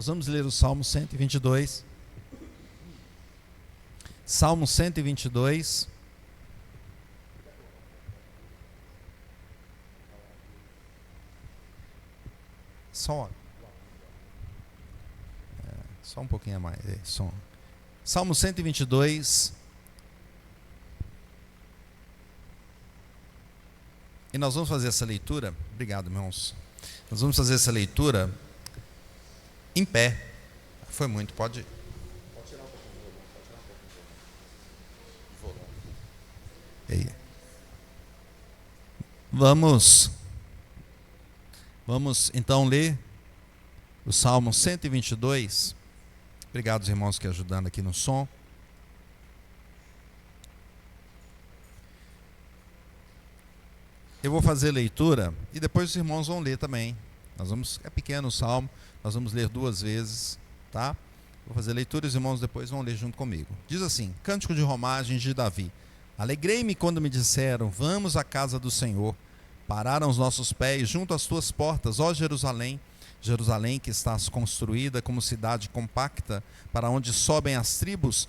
Nós vamos ler o Salmo 122. Salmo 122. Só um pouquinho a mais. Salmo 122. E nós vamos fazer essa leitura. Obrigado, irmãos. Nós vamos fazer essa leitura em pé. Foi muito, pode tirar um pouquinho do volume, pode tirar um pouquinho do volume. Vamos então ler o Salmo 122. Obrigado, os irmãos que ajudando aqui no som. Eu vou fazer a leitura e depois os irmãos vão ler também. É pequeno o salmo, nós vamos ler 2 vezes, tá? Vou fazer a leitura e os irmãos depois vão ler junto comigo. Diz assim: Cântico de romagens de Davi. Alegrei-me quando me disseram, vamos à casa do Senhor. Pararam os nossos pés junto às tuas portas, ó Jerusalém. Jerusalém que estás construída como cidade compacta, para onde sobem as tribos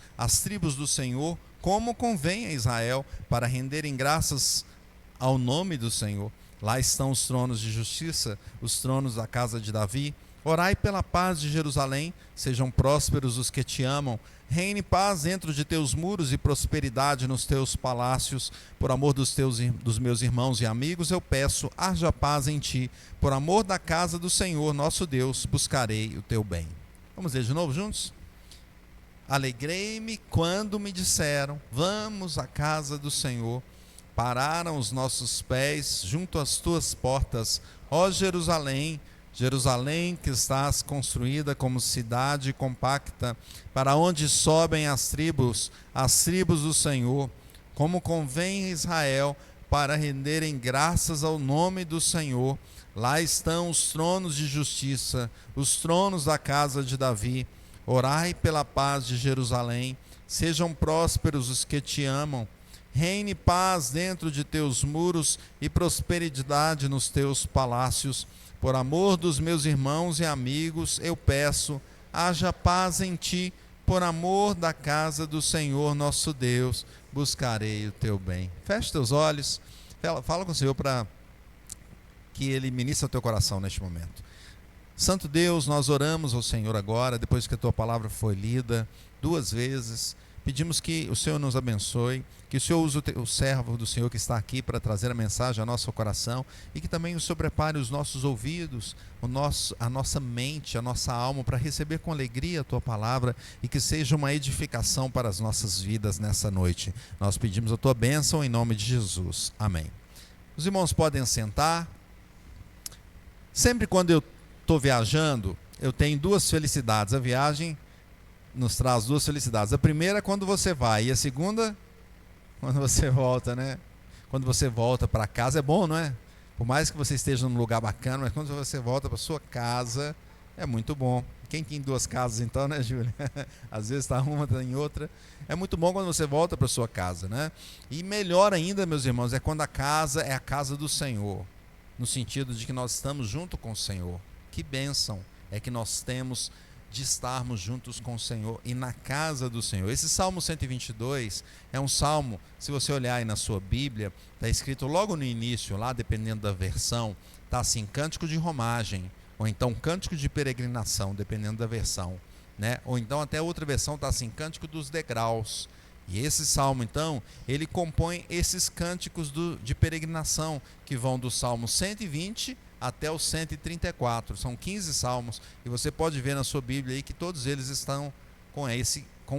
do Senhor, como convém a Israel, para renderem graças ao nome do Senhor. Lá estão os tronos de justiça, os tronos da casa de Davi. Orai pela paz de Jerusalém, sejam prósperos os que te amam. Reine paz dentro de teus muros e prosperidade nos teus palácios. Por amor dos meus irmãos e amigos, eu peço, haja paz em ti. Por amor da casa do Senhor, nosso Deus, buscarei o teu bem. Vamos ler de novo juntos? Alegrei-me quando me disseram, vamos à casa do Senhor. Pararam os nossos pés junto às tuas portas, ó Jerusalém, Jerusalém que estás construída como cidade compacta, para onde sobem as tribos do Senhor, como convém a Israel, para renderem graças ao nome do Senhor. Lá estão os tronos de justiça, os tronos da casa de Davi. Orai pela paz de Jerusalém, sejam prósperos os que te amam. Reine paz dentro de teus muros e prosperidade nos teus palácios. Por amor dos meus irmãos e amigos, eu peço, haja paz em ti. Por amor da casa do Senhor nosso Deus, buscarei o teu bem. Feche teus olhos, fala com o Senhor para que Ele ministre o teu coração neste momento. Santo Deus, nós oramos ao Senhor agora, depois que a tua palavra foi lida 2 vezes. Pedimos que o Senhor nos abençoe, que o Senhor use o servo do Senhor que está aqui para trazer a mensagem ao nosso coração e que também o Senhor prepare os nossos ouvidos, a nossa mente, a nossa alma para receber com alegria a Tua palavra e que seja uma edificação para as nossas vidas nessa noite. Nós pedimos a Tua bênção em nome de Jesus. Amém. Os irmãos podem sentar. Sempre quando eu estou viajando, eu tenho 2 felicidades. A viagem nos traz 2 felicidades. A primeira é quando você vai, e a segunda, quando você volta, né? Quando você volta para casa é bom, não é? Por mais que você esteja num lugar bacana, mas quando você volta para sua casa, é muito bom. Quem tem 2 casas então, né, Júlia? Às vezes está uma, está em outra. É muito bom quando você volta para sua casa, né? E melhor ainda, meus irmãos, é quando a casa é a casa do Senhor, no sentido de que nós estamos junto com o Senhor. Que bênção é que nós temos de estarmos juntos com o Senhor e na casa do Senhor. Esse Salmo 122 é um salmo, se você olhar aí na sua Bíblia, está escrito logo no início, lá dependendo da versão, está assim, cântico de romagem, ou então cântico de peregrinação, dependendo da versão, né? Ou então até outra versão está assim, cântico dos degraus. E esse salmo, então, ele compõe esses cânticos de peregrinação, que vão do Salmo 120 até o 134, são 15 salmos, e você pode ver na sua Bíblia aí que todos eles estão com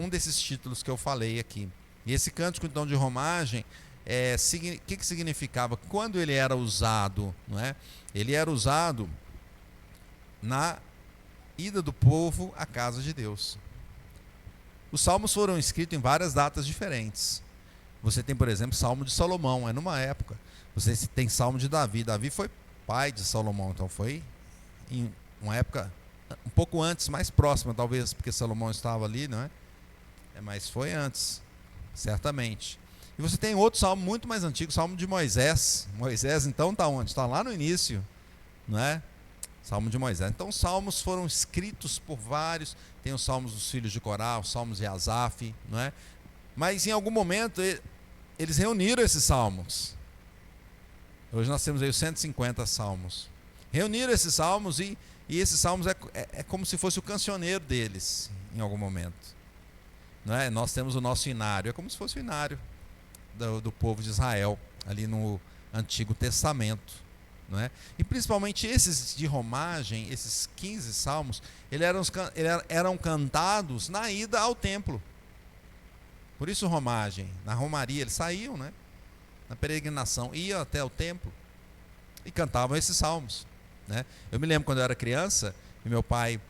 um desses títulos que eu falei aqui. E esse cântico então de romagem, que significava? Quando ele era usado, não é? Ele era usado na ida do povo à casa de Deus. Os salmos foram escritos em várias datas diferentes. Você tem, por exemplo, Salmo de Salomão, é numa época. Você tem Salmo de Davi. Davi foi pai de Salomão, então foi em uma época um pouco antes, mais próxima, talvez, porque Salomão estava ali, não é? Mas foi antes, certamente. E você tem outro salmo muito mais antigo, Salmo de Moisés. Moisés, então, está onde? Está lá no início, não é? Salmo de Moisés. Então os salmos foram escritos por vários, tem os salmos dos filhos de Corá, os salmos de Asaf, não é? Mas em algum momento eles reuniram esses salmos. Hoje nós temos aí os 150 salmos. Reuniram esses salmos e esses salmos é como se fosse o cancioneiro deles, em algum momento. Não é? Nós temos o nosso inário, é como se fosse o inário do povo de Israel, ali no Antigo Testamento. Não é? E principalmente esses de romagem, esses 15 salmos, eles eram cantados na ida ao templo. Por isso romagem, na romaria, eles saíam, né? Na peregrinação, iam até o templo e cantavam esses salmos, né? Eu me lembro quando eu era criança, e meu pai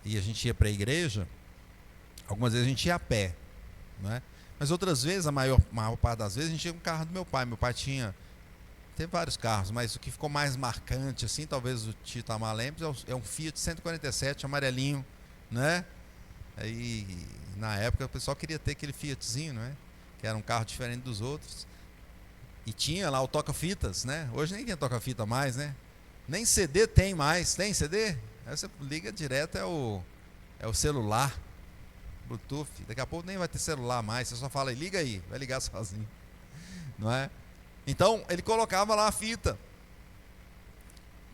e a gente ia para a igreja, algumas vezes a gente ia a pé, né? Mas outras vezes, a maior parte das vezes, a gente ia com o carro do meu pai. Meu pai teve vários carros, mas o que ficou mais marcante, assim, talvez o Tito Amalempes, é um Fiat 147 amarelinho, né? Aí, na época, o pessoal queria ter aquele Fiatzinho, né? Que era um carro diferente dos outros. E tinha lá o toca-fitas, né? Hoje nem tem toca-fita mais, né? Nem CD tem mais. Tem CD? Aí você liga direto, é o celular, Bluetooth. Daqui a pouco nem vai ter celular mais. Você só fala, liga aí, vai ligar sozinho, não é? Então, ele colocava lá a fita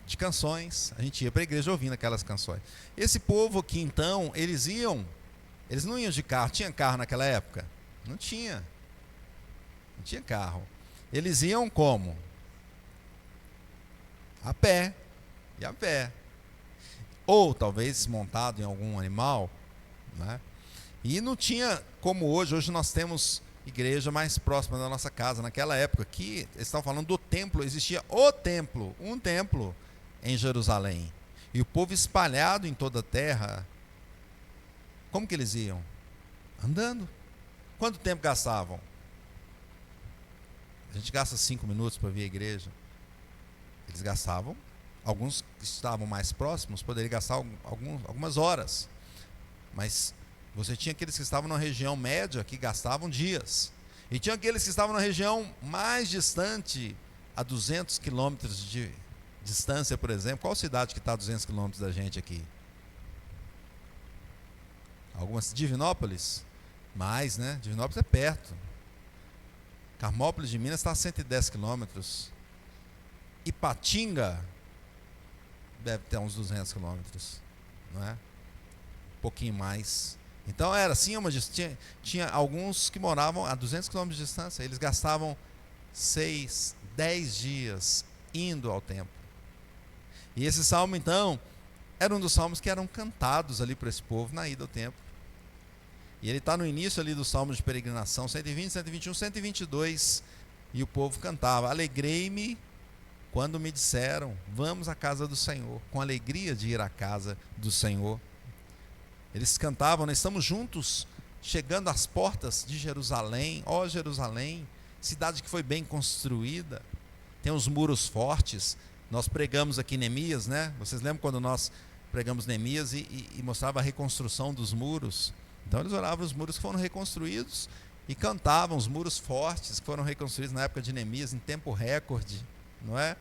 de canções. A gente ia para a igreja ouvindo aquelas canções. Esse povo aqui, então, eles não iam de carro. Tinha carro naquela época? Não tinha. Não tinha carro. Eles iam como? A pé. E a pé. Ou talvez montado em algum animal, né? E não tinha como hoje nós temos igreja mais próxima da nossa casa. Naquela época aqui, eles estavam falando do templo, existia um templo em Jerusalém. E o povo espalhado em toda a terra. Como que eles iam? Andando. Quanto tempo gastavam? A gente gasta 5 minutos para vir à igreja. Eles gastavam, alguns que estavam mais próximos poderiam gastar algumas horas. Mas você tinha aqueles que estavam na região média que gastavam dias. E tinha aqueles que estavam na região mais distante, a 200 quilômetros de distância, por exemplo. Qual cidade que está a 200 quilômetros da gente aqui? Algumas, Divinópolis? Mais, né? Divinópolis é perto. Carmópolis de Minas está a 110 quilômetros. Ipatinga deve ter uns 200 quilômetros, não é? Um pouquinho mais. Então era assim, tinha alguns que moravam a 200 quilômetros de distância. Eles gastavam 6, 10 dias indo ao templo. E esse salmo, então, era um dos salmos que eram cantados ali para esse povo na ida ao templo. E ele está no início ali do salmo de peregrinação, 120, 121, 122. E o povo cantava: alegrei-me quando me disseram, vamos à casa do Senhor. Com alegria de ir à casa do Senhor. Eles cantavam, nós estamos juntos, chegando às portas de Jerusalém. Ó Jerusalém, cidade que foi bem construída, tem os muros fortes. Nós pregamos aqui Neemias, né? Vocês lembram quando nós pregamos Neemias e mostrava a reconstrução dos muros? Então eles oravam os muros que foram reconstruídos e cantavam os muros fortes que foram reconstruídos na época de Neemias em tempo recorde, não é?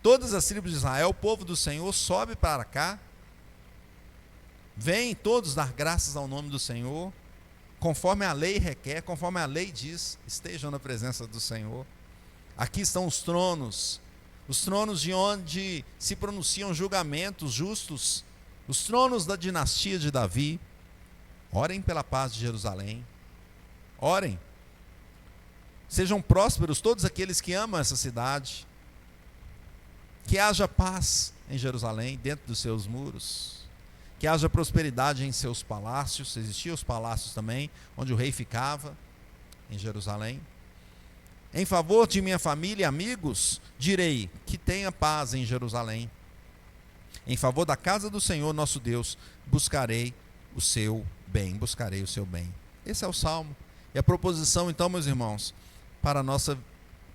Todas as tribos de Israel, o povo do Senhor, sobe para cá. Vêm todos dar graças ao nome do Senhor, conforme a lei requer, conforme a lei diz, estejam na presença do Senhor. Aqui estão os tronos de onde se pronunciam julgamentos justos, os tronos da dinastia de Davi. Orem pela paz de Jerusalém, orem. Sejam prósperos todos aqueles que amam essa cidade, que haja paz em Jerusalém, dentro dos seus muros, que haja prosperidade em seus palácios. Existiam os palácios também, onde o rei ficava, em Jerusalém. Em favor de minha família e amigos, direi que tenha paz em Jerusalém. Em favor da casa do Senhor nosso Deus, buscarei o seu bem, buscarei o seu bem. Esse é o salmo. E a proposição, então, meus irmãos, para a nossa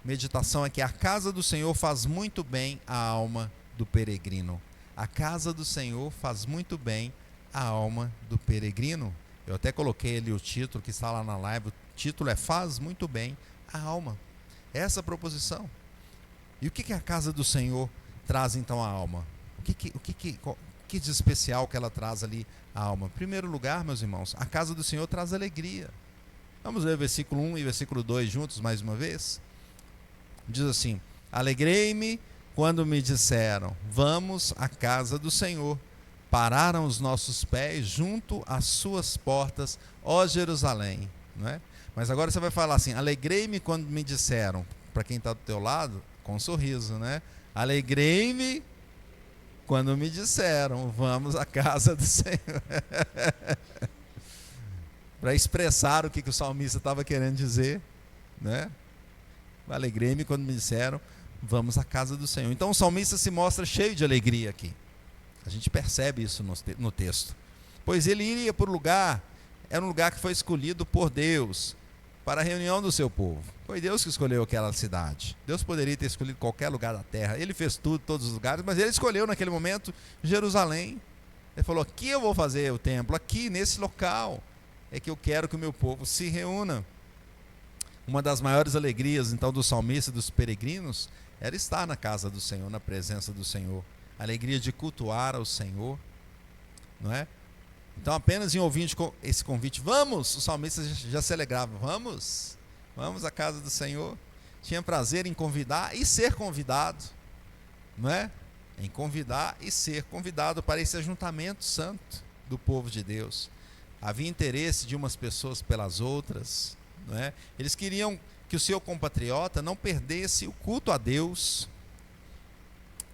meditação é que a casa do Senhor faz muito bem à alma do peregrino. A casa do Senhor faz muito bem à alma do peregrino. Eu até coloquei ali o título que está lá na live. O título é Faz muito bem à alma. Essa é a proposição. E o que a casa do Senhor traz então à alma? O O que de especial que ela traz ali à alma? Em primeiro lugar, meus irmãos, a casa do Senhor traz alegria. Vamos ler o versículo 1 e versículo 2 juntos mais uma vez? Diz assim: alegrei-me quando me disseram, vamos à casa do Senhor. Pararam os nossos pés junto às suas portas, ó Jerusalém. Não é? Mas agora você vai falar assim: alegrei-me quando me disseram, para quem está do teu lado, com um sorriso, né? Alegrei-me quando me disseram, vamos à casa do Senhor. Para expressar o que o salmista estava querendo dizer, né? Alegrei-me quando me disseram, vamos à casa do Senhor. Então o salmista se mostra cheio de alegria aqui. A gente percebe isso no texto. Pois ele iria por lugar, era um lugar que foi escolhido por Deus, para a reunião do seu povo. Foi Deus que escolheu aquela cidade. Deus poderia ter escolhido qualquer lugar da terra. Ele fez tudo, todos os lugares, mas ele escolheu naquele momento Jerusalém. Ele falou: aqui eu vou fazer o templo, aqui nesse local é que eu quero que o meu povo se reúna. Uma das maiores alegrias então do salmista e dos peregrinos era estar na casa do Senhor, na presença do Senhor. A alegria de cultuar ao Senhor, não é? Então apenas em ouvir esse convite, vamos, o salmista já se alegrava, vamos à casa do Senhor. Tinha prazer em convidar e ser convidado, não é? Em convidar e ser convidado para esse ajuntamento santo do povo de Deus. Havia interesse de umas pessoas pelas outras, não é? Eles queriam que o seu compatriota não perdesse o culto a Deus,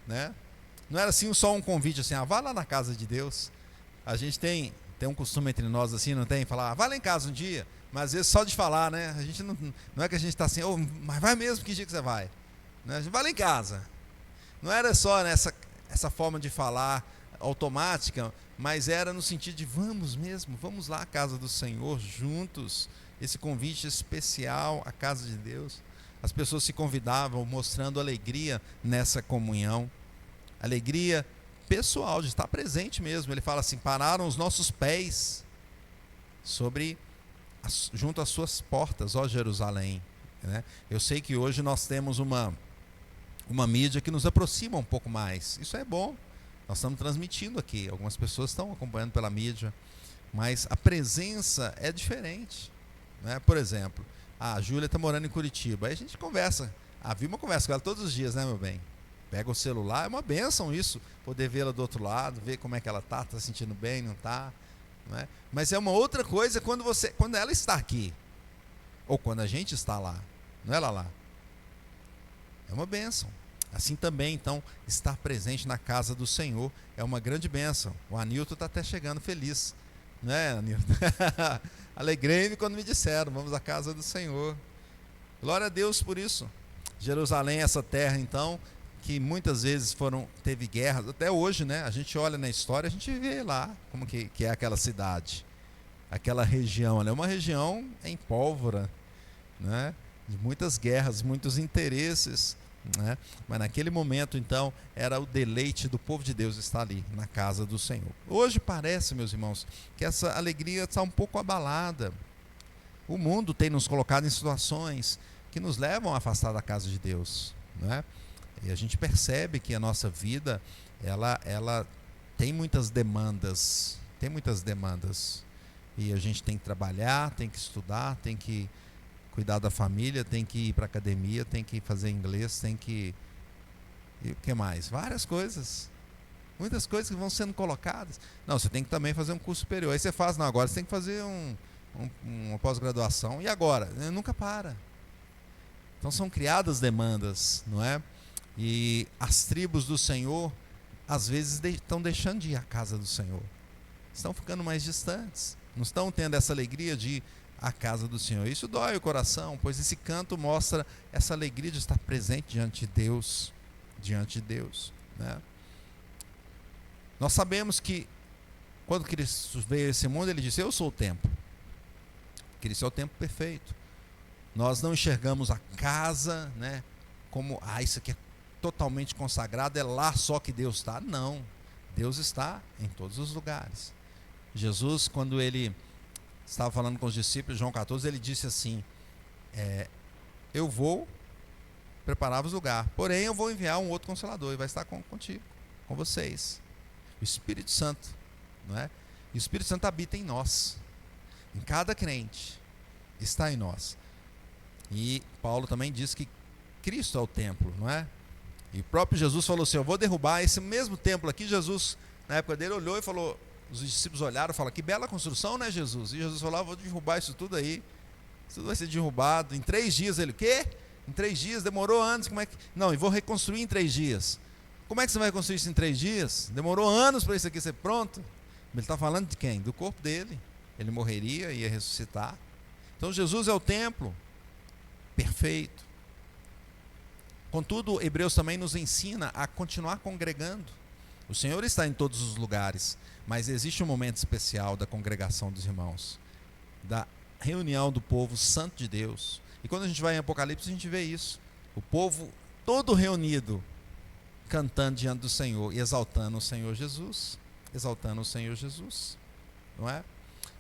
né? Não era assim só um convite assim: vá lá na casa de Deus. A gente tem um costume entre nós assim, não tem? Falar: vá lá em casa um dia. Mas às vezes só de falar, né? A gente não é que a gente está assim: mas vai mesmo, que dia que você vai? Né? A gente vai lá em casa. Não era só essa forma de falar automática, mas era no sentido de vamos mesmo, vamos lá à casa do Senhor juntos. Esse convite especial à casa de Deus. As pessoas se convidavam mostrando alegria nessa comunhão. Alegria pessoal, de estar presente mesmo. Ele fala assim: pararam os nossos pés junto às suas portas, ó Jerusalém. Né? Eu sei que hoje nós temos uma mídia que nos aproxima um pouco mais. Isso é bom. Nós estamos transmitindo aqui. Algumas pessoas estão acompanhando pela mídia. Mas a presença é diferente. Né? Por exemplo, a Júlia está morando em Curitiba. Aí a gente conversa. A Vilma conversa com ela todos os dias, né, meu bem? Pega o celular, é uma bênção isso, poder vê-la do outro lado, ver como é que ela está sentindo bem, não está, não é? Mas é uma outra coisa quando ela está aqui, ou quando a gente está lá, não é lá. É uma bênção. Assim também, então, estar presente na casa do Senhor é uma grande bênção. O Anilton está até chegando feliz, não é, Anilton? Alegrei-me quando me disseram, vamos à casa do Senhor. Glória a Deus por isso. Jerusalém, essa terra, então, que muitas vezes teve guerras, até hoje, né? A gente olha na história, a gente vê lá como que é aquela cidade, aquela região, é uma região em pólvora, né? De muitas guerras, muitos interesses, né? Mas naquele momento, então, era o deleite do povo de Deus estar ali, na casa do Senhor. Hoje parece, meus irmãos, que essa alegria está um pouco abalada. O mundo tem nos colocado em situações que nos levam a afastar da casa de Deus, né? E a gente percebe que a nossa vida, ela tem muitas demandas, e a gente tem que trabalhar, tem que estudar, tem que cuidar da família, tem que ir para a academia, tem que fazer inglês, tem que... E o que mais? Várias coisas, muitas coisas que vão sendo colocadas. Não, você tem que também fazer um curso superior, aí você faz, não, agora você tem que fazer uma pós-graduação, e agora? Nunca para. Então são criadas demandas, não é? E as tribos do Senhor, às vezes, estão deixando de ir à casa do Senhor. Estão ficando mais distantes. Não estão tendo essa alegria de ir à casa do Senhor. Isso dói o coração, pois esse canto mostra essa alegria de estar presente diante de Deus. Né? Nós sabemos que, quando Cristo veio a esse mundo, Ele disse: eu sou o templo. Cristo é o templo perfeito. Nós não enxergamos a casa, né, como, isso aqui é totalmente consagrado, é lá só que Deus está. Não, Deus está em todos os lugares. Jesus, quando ele estava falando com os discípulos, João 14, ele disse assim: eu vou preparar-vos lugar, porém eu vou enviar um outro Consolador, e vai estar contigo, com vocês. O Espírito Santo, não é? E o Espírito Santo habita em nós, em cada crente, está em nós. E Paulo também diz que Cristo é o templo, não é? E o próprio Jesus falou assim: eu vou derrubar esse mesmo templo aqui. Jesus, na época dele, olhou e falou, os discípulos olharam e falaram: que bela construção, né, Jesus? E Jesus falou: vou derrubar isso tudo aí, isso tudo vai ser derrubado em 3 dias. Ele: o quê? Em 3 dias? Demorou anos, como é que... Não, e vou reconstruir em 3 dias. Como é que você vai reconstruir isso em 3 dias? Demorou anos para isso aqui ser pronto. Ele está falando de quem? Do corpo dele. Ele morreria, ia ressuscitar. Então Jesus é o templo perfeito. Contudo, Hebreus também nos ensina a continuar congregando. O Senhor está em todos os lugares, mas existe um momento especial da congregação dos irmãos, da reunião do povo santo de Deus. E quando a gente vai em Apocalipse, a gente vê isso. O povo todo reunido, cantando diante do Senhor e exaltando o Senhor Jesus. Exaltando o Senhor Jesus, não é?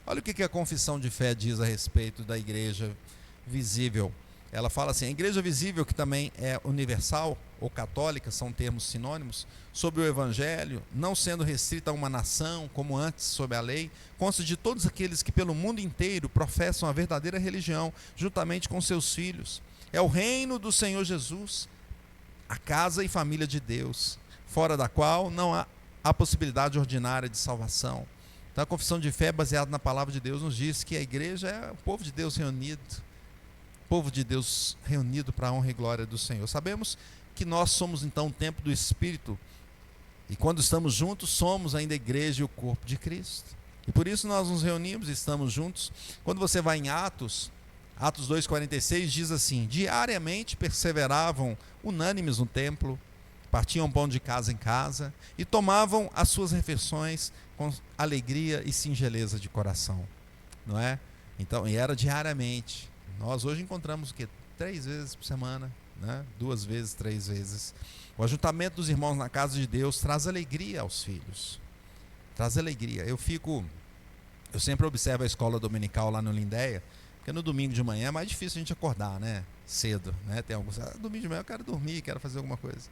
Olha o que a confissão de fé diz a respeito da igreja visível. Ela fala assim: a igreja visível, que também é universal ou católica, são termos sinônimos, sobre o evangelho, não sendo restrita a uma nação, como antes sob a lei, consta de todos aqueles que pelo mundo inteiro professam a verdadeira religião, juntamente com seus filhos. É o reino do Senhor Jesus, a casa e família de Deus, fora da qual não há a possibilidade ordinária de salvação. Então a confissão de fé, baseada na palavra de Deus, nos diz que a igreja é o povo de Deus reunido, povo de Deus reunido para a honra e glória do Senhor. Sabemos que nós somos então o templo do Espírito, e quando estamos juntos somos ainda a igreja e o corpo de Cristo, e por isso nós nos reunimos e estamos juntos. Quando você vai em Atos 2,46 diz assim: diariamente perseveravam unânimes no templo, partiam pão de casa em casa e tomavam as suas refeições com alegria e singeleza de coração, não é? Então, e era diariamente. Nós hoje encontramos o quê? 3 vezes por semana, né? 2 vezes, 3 vezes. O ajuntamento dos irmãos na casa de Deus traz alegria aos filhos. Traz alegria. Eu sempre observo a escola dominical lá no Lindéia, porque no domingo de manhã é mais difícil a gente acordar, né? Cedo, né? Tem alguns, domingo de manhã eu quero dormir, quero fazer alguma coisa.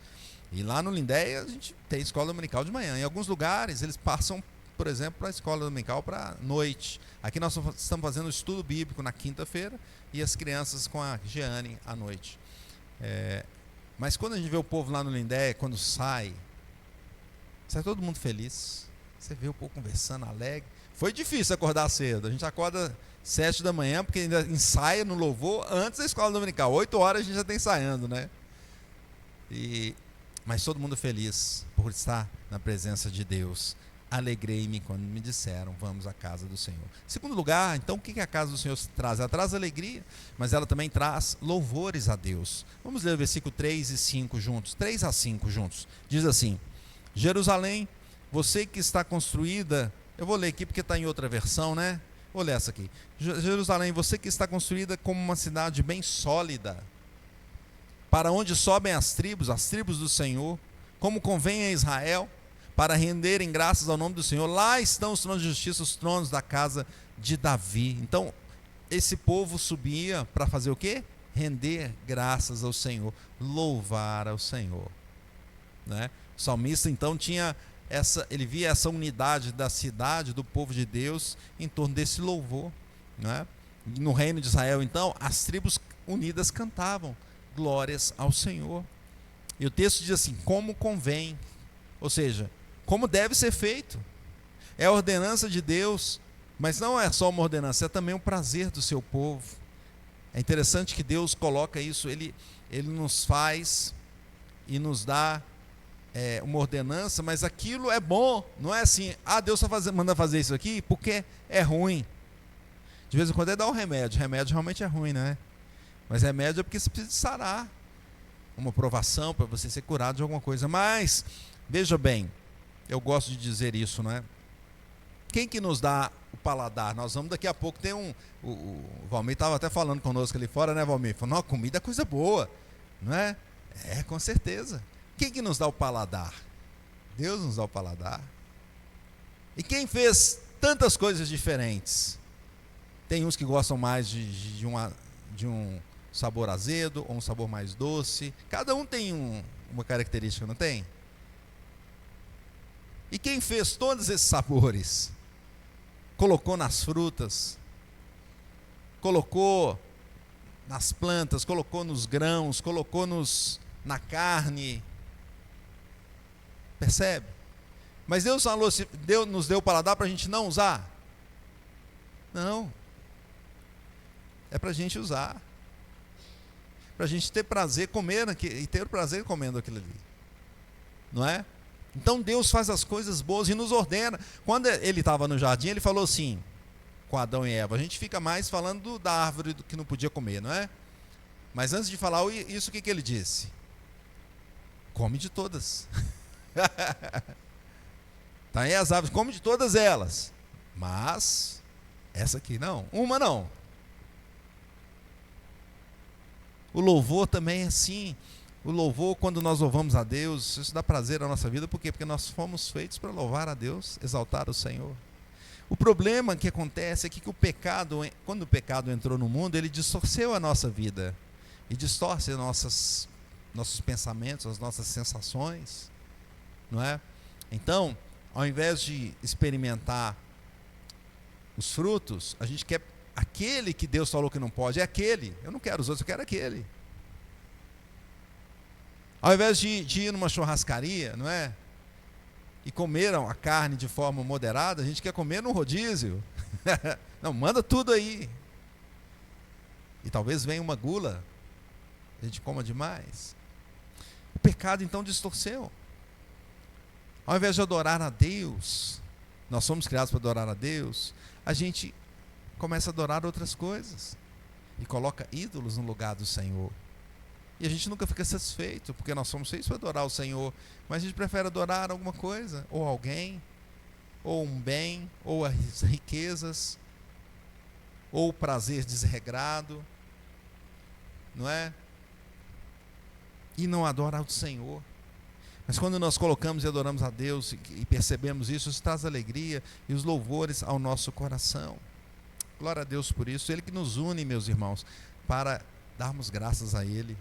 E lá no Lindéia a gente tem escola dominical de manhã. Em alguns lugares eles passam, por exemplo, para a escola dominical para noite. Aqui nós estamos fazendo o estudo bíblico na quinta-feira e as crianças com a Jeane à noite. Mas quando a gente vê o povo lá no Lindéia, quando sai todo mundo feliz. Você vê o povo conversando, alegre. Foi difícil acordar cedo. A gente acorda 7 da manhã, porque ainda ensaia no louvor antes da escola dominical. 8 horas a gente já está ensaiando, né? Mas todo mundo feliz por estar na presença de Deus. Alegrei-me quando me disseram: vamos à casa do Senhor. Segundo lugar, então, o que a casa do Senhor traz? Ela traz alegria, mas ela também traz louvores a Deus. Vamos ler o versículo 3 e 5 juntos. 3 a 5 juntos. Diz assim: Jerusalém, você que está construída... Eu vou ler aqui porque está em outra versão, né? Vou ler essa aqui. Jerusalém, você que está construída como uma cidade bem sólida, para onde sobem as tribos do Senhor, como convém a Israel, para renderem graças ao nome do Senhor. Lá estão os tronos de justiça, os tronos da casa de Davi. Então, esse povo subia para fazer o quê? Render graças ao Senhor, louvar ao Senhor, né? O salmista então ele via essa unidade da cidade, do povo de Deus, em torno desse louvor, né? No reino de Israel, então, as tribos unidas cantavam glórias ao Senhor. E o texto diz assim: como convém, ou seja, como deve ser feito. É a ordenança de Deus, mas não é só uma ordenança, é também um prazer do seu povo. É interessante que Deus coloca isso, ele nos faz e nos dá uma ordenança, mas aquilo é bom, não é assim: Deus manda fazer isso aqui porque é ruim. De vez em quando ele dá um remédio realmente é ruim, né? Mas remédio é porque você precisa sarar, uma provação para você ser curado de alguma coisa. Mas, veja bem, eu gosto de dizer isso, não é? Quem que nos dá o paladar? Nós vamos daqui a pouco ter o Valmir estava até falando conosco ali fora, né, Valmir? Falou: não, comida é coisa boa, não é? Com certeza. Quem que nos dá o paladar? Deus nos dá o paladar. E quem fez tantas coisas diferentes? Tem uns que gostam mais de um sabor azedo ou um sabor mais doce. Cada um tem uma característica, não tem? E quem fez todos esses sabores? Colocou nas frutas, colocou nas plantas, colocou nos grãos, colocou na carne. Percebe? Mas Deus falou, Deus nos deu o paladar para a gente não usar? Não. É para a gente usar. Para a gente ter prazer comendo e ter prazer comendo aquilo ali. Não é? Então Deus faz as coisas boas e nos ordena. Quando ele estava no jardim, ele falou assim, com Adão e Eva, a gente fica mais falando da árvore do que não podia comer, não é? Mas antes de falar isso, o que ele disse? Come de todas. Tá aí as árvores, come de todas elas. Mas essa aqui não, uma não. O louvor também é assim. O louvor, quando nós louvamos a Deus, isso dá prazer à nossa vida. Por quê? Porque nós fomos feitos para louvar a Deus, exaltar o Senhor. O problema que acontece é que o pecado, quando o pecado entrou no mundo, ele distorceu a nossa vida. E distorce nossos pensamentos, as nossas sensações. Não é? Então, ao invés de experimentar os frutos, a gente quer aquele que Deus falou que não pode, é aquele. Eu não quero os outros, eu quero aquele. Ao invés de ir numa churrascaria, não é? E comeram a carne de forma moderada, a gente quer comer no rodízio. Não, manda tudo aí. E talvez venha uma gula, a gente coma demais. O pecado então distorceu. Ao invés de adorar a Deus, nós somos criados para adorar a Deus, a gente começa a adorar outras coisas. E coloca ídolos no lugar do Senhor. E a gente nunca fica satisfeito, porque nós somos feitos para adorar o Senhor, mas a gente prefere adorar alguma coisa, ou alguém, ou um bem, ou as riquezas, ou o prazer desregrado, não é? E não adora o Senhor. Mas quando nós colocamos e adoramos a Deus e percebemos isso traz alegria e os louvores ao nosso coração. Glória a Deus por isso. Ele que nos une, meus irmãos, para darmos graças a Ele.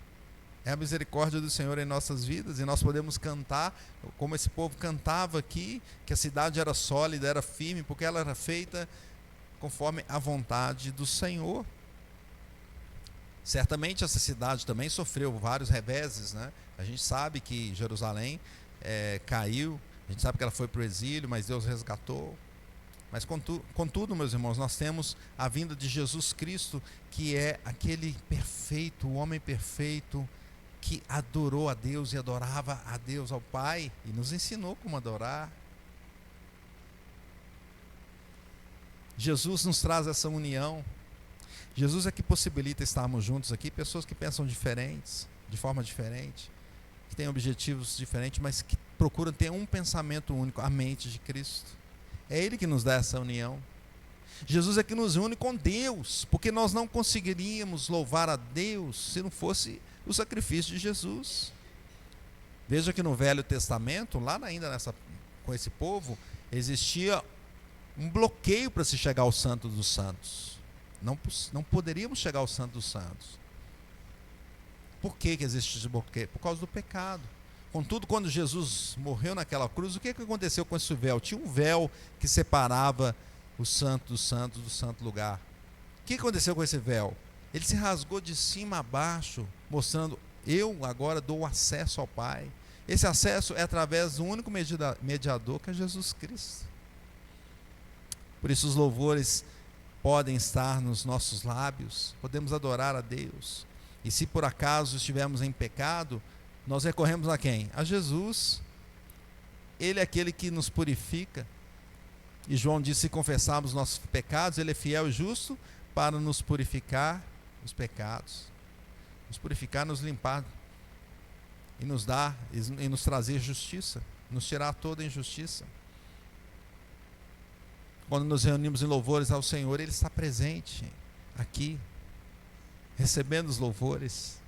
É a misericórdia do Senhor em nossas vidas, e nós podemos cantar como esse povo cantava aqui, que a cidade era sólida, era firme, porque ela era feita conforme a vontade do Senhor. Certamente essa cidade também sofreu vários reveses, né? A gente sabe que Jerusalém caiu, a gente sabe que ela foi para o exílio, mas Deus resgatou. Mas contudo, meus irmãos, nós temos a vinda de Jesus Cristo, que é aquele perfeito, o homem perfeito, que adorou a Deus e adorava a Deus, ao Pai, e nos ensinou como adorar. Jesus nos traz essa união. Jesus é que possibilita estarmos juntos aqui, pessoas que pensam diferentes, de forma diferente, que têm objetivos diferentes, mas que procuram ter um pensamento único, a mente de Cristo. É Ele que nos dá essa união. Jesus é que nos une com Deus, porque nós não conseguiríamos louvar a Deus se não fosse o sacrifício de Jesus. Veja que no Velho Testamento, lá ainda com esse povo, existia um bloqueio para se chegar ao Santo dos Santos. Não poderíamos chegar ao Santo dos Santos. Por que existe esse bloqueio? Por causa do pecado. Contudo, quando Jesus morreu naquela cruz, o que aconteceu com esse véu? Tinha um véu que separava o santo dos santos do santo lugar. O que aconteceu com esse véu? Ele se rasgou de cima a baixo, mostrando, eu agora dou acesso ao Pai. Esse acesso é através do único mediador, que é Jesus Cristo. Por isso os louvores podem estar nos nossos lábios, podemos adorar a Deus. E se por acaso estivermos em pecado, nós recorremos a quem? A Jesus. Ele é aquele que nos purifica. E João disse, se confessarmos nossos pecados, Ele é fiel e justo para nos purificar os pecados. Nos purificar, nos limpar e nos dar e nos trazer justiça, nos tirar toda injustiça. Quando nos reunimos em louvores ao Senhor, Ele está presente aqui, recebendo os louvores.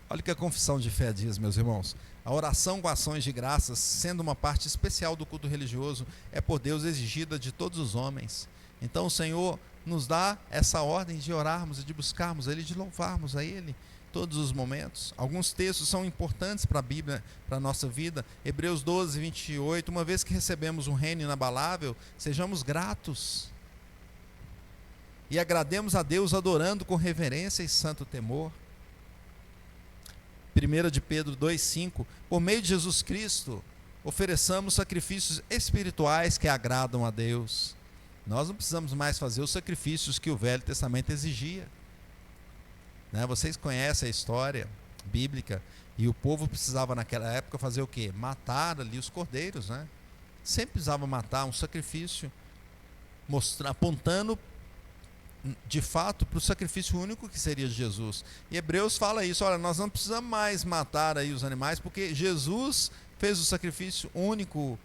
Olha o que a confissão de fé diz, meus irmãos. A oração com ações de graças, sendo uma parte especial do culto religioso, é por Deus exigida de todos os homens. Então o Senhor nos dá essa ordem de orarmos e de buscarmos a Ele, de louvarmos a Ele, todos os momentos. Alguns textos são importantes para a Bíblia, para a nossa vida. Hebreus 12, 28, uma vez que recebemos um reino inabalável, sejamos gratos e agrademos a Deus adorando com reverência e santo temor. 1 de Pedro 2,5, por meio de Jesus Cristo, ofereçamos sacrifícios espirituais que agradam a Deus. Nós não precisamos mais fazer os sacrifícios que o Velho Testamento exigia. Vocês conhecem a história bíblica, e o povo precisava naquela época fazer o quê? Matar ali os cordeiros, Sempre precisava matar, um sacrifício, apontando de fato para o sacrifício único que seria Jesus. E Hebreus fala isso, olha, nós não precisamos mais matar aí os animais, porque Jesus fez o sacrifício único,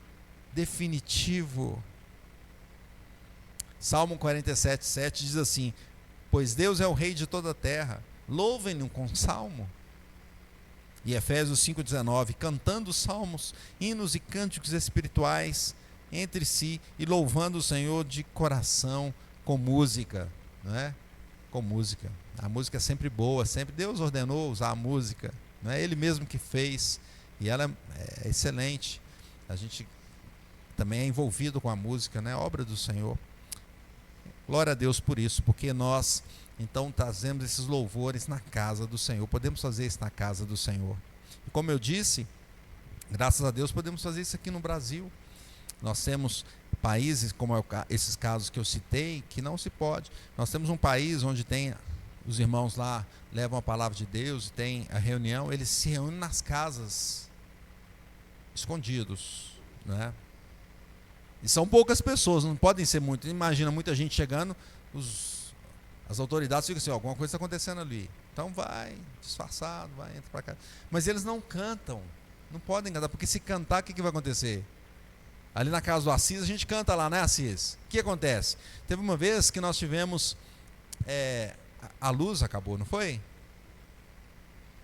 definitivo. Salmo 47:7 diz assim: pois Deus é o rei de toda a terra, louvem-no com salmo. E Efésios 5:19, cantando salmos, hinos e cânticos espirituais entre si e louvando o Senhor de coração com música, Com música. A música é sempre boa, sempre Deus ordenou usar a música, Ele mesmo que fez, e ela é excelente. A gente também é envolvido com a música, obra do Senhor. Glória a Deus por isso, porque nós então trazemos esses louvores na casa do Senhor. Podemos fazer isso na casa do Senhor. E como eu disse, graças a Deus podemos fazer isso aqui no Brasil. Nós temos países, como esses casos que eu citei, que não se pode. Nós temos um país onde tem os irmãos lá, levam a palavra de Deus, tem a reunião, eles se reúnem nas casas, escondidos, E são poucas pessoas, não podem ser muitas. Imagina muita gente chegando, as autoridades ficam assim, alguma coisa está acontecendo ali. Então vai, disfarçado, entra para cá. Mas eles não cantam, não podem cantar, porque se cantar, o que vai acontecer? Ali na casa do Assis, a gente canta lá, Assis? O que acontece? Teve uma vez que nós tivemos, a luz acabou, não foi?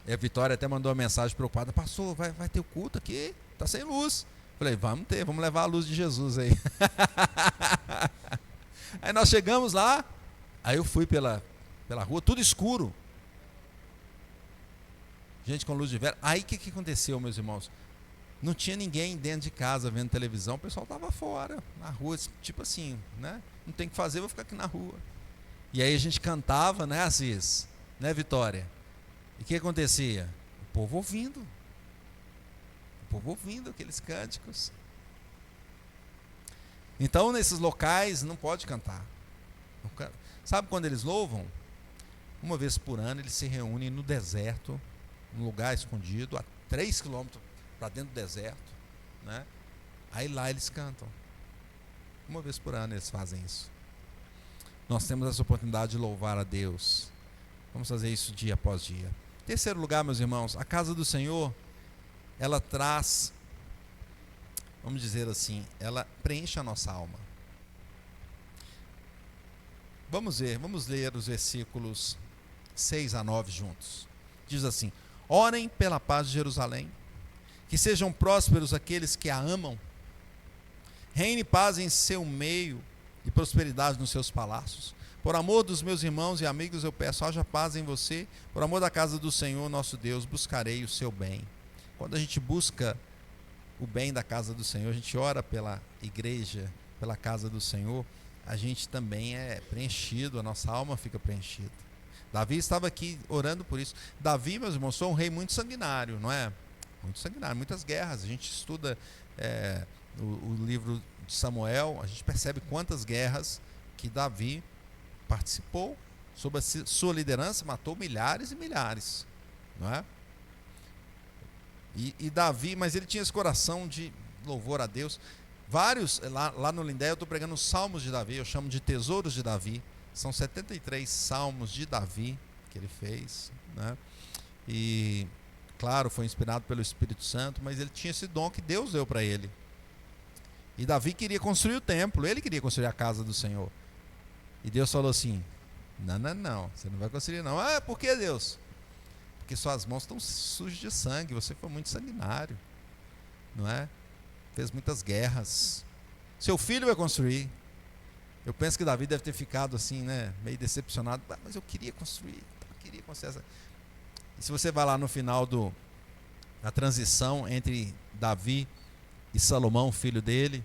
E a Vitória até mandou uma mensagem preocupada, pastor, vai ter o culto aqui, está sem luz. Falei, vamos levar a luz de Jesus aí. Aí nós chegamos lá, aí eu fui pela rua, tudo escuro. Gente com luz de vela. Aí o que aconteceu, meus irmãos? Não tinha ninguém dentro de casa vendo televisão, o pessoal estava fora, na rua, tipo assim, Não tem o que fazer, vou ficar aqui na rua. E aí a gente cantava, Assis? Vitória? E o que acontecia? O povo ouvindo aqueles cânticos. Então, nesses locais, não pode cantar. Sabe quando eles louvam? Uma vez por ano, eles se reúnem no deserto, num lugar escondido, a 3 quilômetros para dentro do deserto, Aí lá eles cantam. Uma vez por ano eles fazem isso. Nós temos essa oportunidade de louvar a Deus. Vamos fazer isso dia após dia. Em terceiro lugar, meus irmãos, a casa do Senhor, ela traz, vamos dizer assim, ela preenche a nossa alma. Vamos ler os versículos 6 a 9 juntos. Diz assim: orem pela paz de Jerusalém, que sejam prósperos aqueles que a amam. Reine paz em seu meio e prosperidade nos seus palácios. Por amor dos meus irmãos e amigos, eu peço, haja paz em você. Por amor da casa do Senhor, nosso Deus, buscarei o seu bem. Quando a gente busca o bem da casa do Senhor, a gente ora pela igreja, pela casa do Senhor, a gente também é preenchido, a nossa alma fica preenchida. Davi estava aqui orando por isso. Davi, meus irmãos, foi um rei muito sanguinário, não é? Muito sanguinário, muitas guerras. A gente estuda o livro de Samuel, a gente percebe quantas guerras que Davi participou. Sob a sua liderança, matou milhares e milhares, não é? E Davi, mas ele tinha esse coração de louvor a Deus. Vários, lá no Lindé eu estou pregando os salmos de Davi, eu chamo de tesouros de Davi. São 73 salmos de Davi que ele fez, E claro, foi inspirado pelo Espírito Santo, mas ele tinha esse dom que Deus deu para ele. E Davi queria construir o templo, ele queria construir a casa do Senhor. E Deus falou assim: não, você não vai construir não. Por que, Deus? Porque suas mãos estão sujas de sangue, você foi muito sanguinário, não é? Fez muitas guerras. Seu filho vai construir. Eu penso que Davi deve ter ficado assim, meio decepcionado. Mas eu queria construir essa. E se você vai lá no final da transição entre Davi e Salomão, filho dele,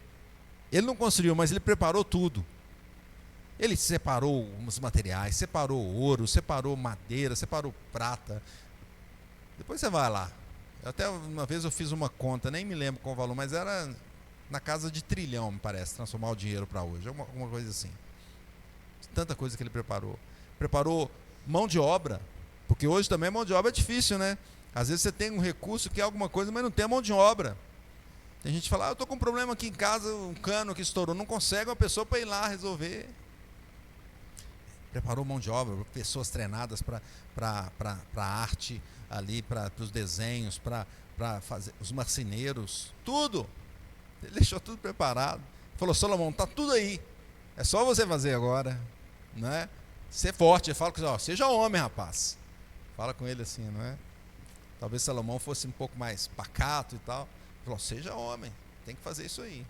ele não construiu, mas ele preparou tudo. Ele separou os materiais, separou ouro, separou madeira, separou prata. Depois você vai lá. Até uma vez eu fiz uma conta, nem me lembro qual o valor, mas era na casa de trilhão, me parece, transformar o dinheiro para hoje. Alguma coisa assim. Tanta coisa que ele preparou. Preparou mão de obra, porque hoje também mão de obra é difícil, né? Às vezes você tem um recurso que é alguma coisa, mas não tem a mão de obra. Tem gente que fala, eu estou com um problema aqui em casa, um cano que estourou, não consegue uma pessoa para ir lá resolver. Preparou mão de obra, pessoas treinadas para a arte ali, para os desenhos, para fazer os marceneiros, tudo. Ele deixou tudo preparado. Falou, Salomão, está tudo aí. É só você fazer agora, né? Ser forte. Ele fala com ele, seja homem, rapaz. Fala com ele assim, não é? Talvez Salomão fosse um pouco mais pacato e tal. Ele falou, seja homem, tem que fazer isso aí.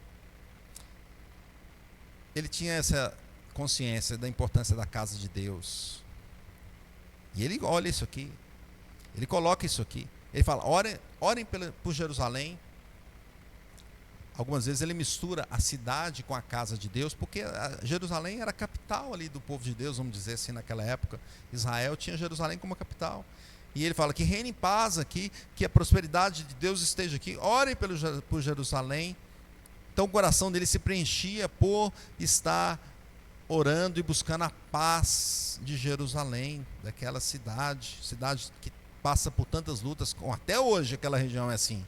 Ele tinha essa consciência da importância da casa de Deus. E ele olha isso aqui. Ele coloca isso aqui. Ele fala, orem por Jerusalém. Algumas vezes ele mistura a cidade com a casa de Deus, porque Jerusalém era a capital ali do povo de Deus, vamos dizer assim, naquela época. Israel tinha Jerusalém como capital. E ele fala que reine em paz aqui, que a prosperidade de Deus esteja aqui. Orem por Jerusalém. Então o coração dele se preenchia por estar orando e buscando a paz de Jerusalém, daquela cidade que passa por tantas lutas, até hoje aquela região é assim,